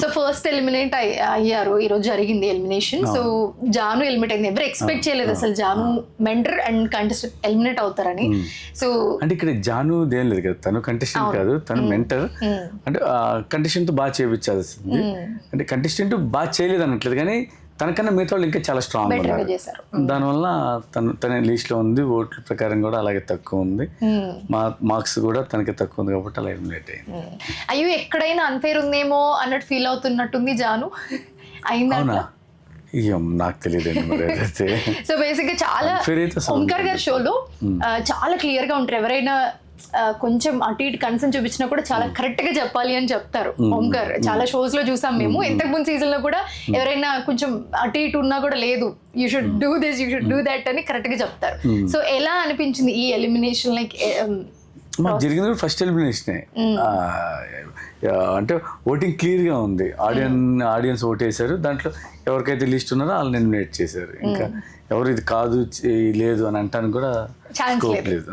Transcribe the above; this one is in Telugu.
సో ఫస్ట్ ఎలిమినేట్ అయ్యారు, ఈ రోజు జరిగింది ఎలిమినేషన్. సో జాను ఎలిమినేట్ అయింది. ఎవరు ఎక్స్పెక్ట్ చేయలేదు అసలు Janu mentor and contestant eliminate అవుతారని. సో అంటే ఇక్కడ జాను దేం లేదు కదా, తను కంటెస్టెంట్ కాదు, తను మెంటర్. అంటే కంటెస్టెంట్ బాగా చేయించాల్సింది. అంటే కంటెస్టెంట్ బాగా చేయలేదు అనట్లేదు, కానీ తనకన్నా మిగతా వాళ్ళు ఇంకా చాలా స్ట్రాంగ్ ఉన్నారు. దానివల్ల తన లిస్ట్ లో ఉంది, ఓట్ల ప్రకారం కూడా అలాగే తక్కువ ఉంది, మార్క్స్ కూడా తనకి తక్కువ ఉంది కాబట్టి అలా ఎలిమినేట్ అయింది. అయ్యో ఎక్కడైనా అన్ఫేర్ ఉందేమో అన్నట్టు ఫీల్ అవుతున్నట్టుంది జాను. అవునా, నాకు తెలియదండి మరి అయితే. సో బేసిక్ గా చాలా ఓంకార్ గారి షోలో చాలా క్లియర్ గా ఉంటారు. ఎవరైనా కొంచెం అటు ఇటు కన్సర్న్ చూపించినా కూడా చాలా కరెక్ట్ గా చెప్పాలి అని చెప్తారు ఓంకార్. చాలా షోస్ లో చూసాం మేము. ఇంతకు ముందు సీజన్ లో కూడా ఎవరైనా కొంచెం అటు ఇటు ఉన్నా కూడా లేదు, you should do this, you should do that అని కరెక్ట్ గా చెప్తారు. సో ఎలా అనిపించింది ఈ ఎలిమినేషన్? లైక్ మాకు జరిగింది కూడా ఫస్ట్ ఎలిమినేషనే. అంటే ఓటింగ్ క్లియర్గా ఉంది, ఆడియన్స్ ఓటేశారు, దాంట్లో ఎవరికైతే లిస్ట్ ఉన్నారో వాళ్ళని ఎలిమినేట్ చేశారు. ఇంకా ఎవరు ఇది కాదు లేదు అని అంటానికి కూడా ఛాన్స్ లేదు.